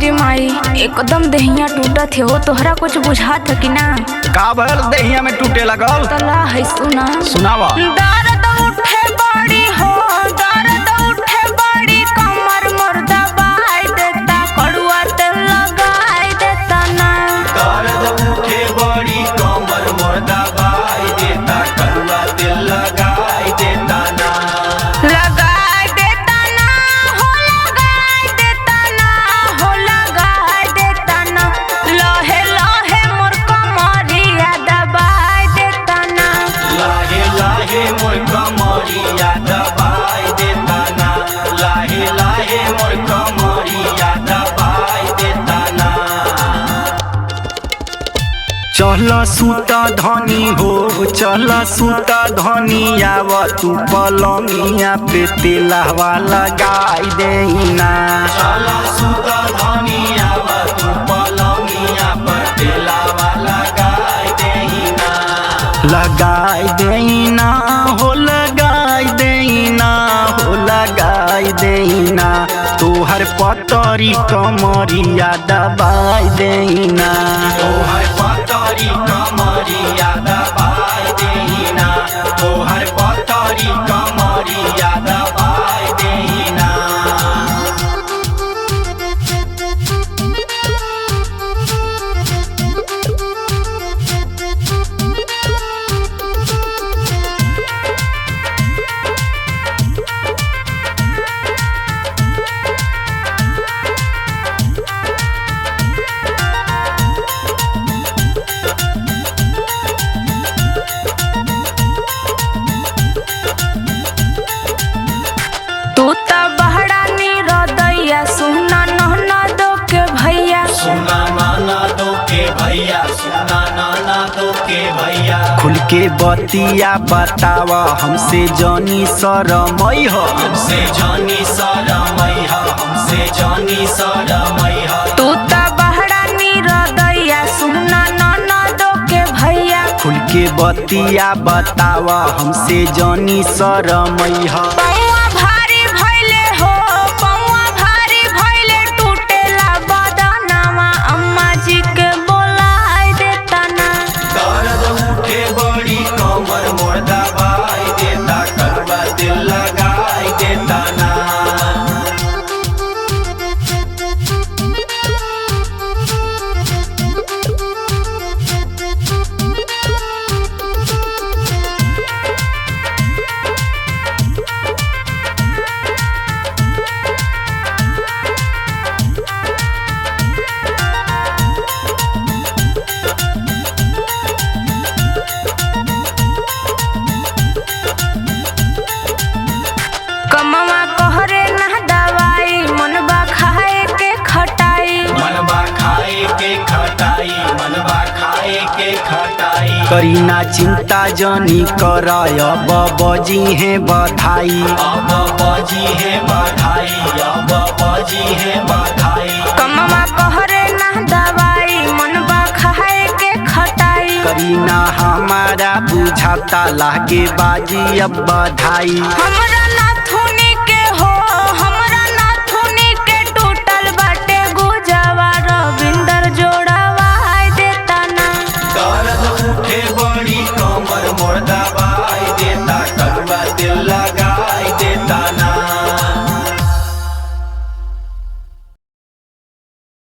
रे माई एकदम देहिया टूटत है। हो तोहरा कुछ बुझात है कि ना? का भर देहिया में टूटे लगल? तला है सुना सुनावा। दर्द उठे बड़ी हो, दर्द उठे बड़ी, कमर मोर दबाई देता, कड़ुआ तेल लगाई देता ना। दर्द उठे बड़ी कमर मोर दबाई देता, कड़ुआ तेल लगाई देता ना। लगाई देता ना हो, लगाई देता ना हो, लगाई देता ना। लहे लहे मोर कमरिया दबाई देता ना। लाहे लाहे मोर कमरिया दबाई देता ना, लाहे लाहे मोर कमरिया दबाई देता ना। चल सूता धनी हो, चल सूता धनी, आव तू पलंगिया पे तेलहवा लगाई देना। चला सुता धनिया तू पलंगिया पर तेलावा लगाई देना। लगाई देना हो, लगाई देना हो, लगाई देना। तोहर पतरी कमरिया दबाई देना। तोहर पतरी कमरिया दबाई देना, तोहर पतरी कमरिया दबाई देना। तू त बहरा नी रदैया, सुना नहना दो के भैया। सुना नाना दो के भैया, सुना नाना दो के भैया। खुल के बतिया बतावा, हमसे जानी शरमई हो। हमसे जानी शरमई है, हमसे जानी शरमई है। तू त बहरा नी रदैया, सुना नहना दो के भैया। खुल के बतिया बतावा, हमसे जानी शरमई हो। पौआ भारी भइले हो, पौआ भारी भइले, टूटेला बदनवा, अम्मा जी के बोलाई देता ना। दर्द उठे बड़ी कमर मोर दबाई देता, कड़ुआ तेल लगाई देता ना। कमवा कहरे ना दवाई, मनबा खाए के खटाई। मनबा खाए के खटाई, मनबा खाए के खटाई। करीना चिंता जानी कराय, अब बजी है बधाई। अब बजी है बधाई, अब बजी है बधाई। कमवा कहरे ना दवाई, मनबा खाए के खटाई। करीना हमारा बुझाता, लागे बाजी अब बधाई। हमरा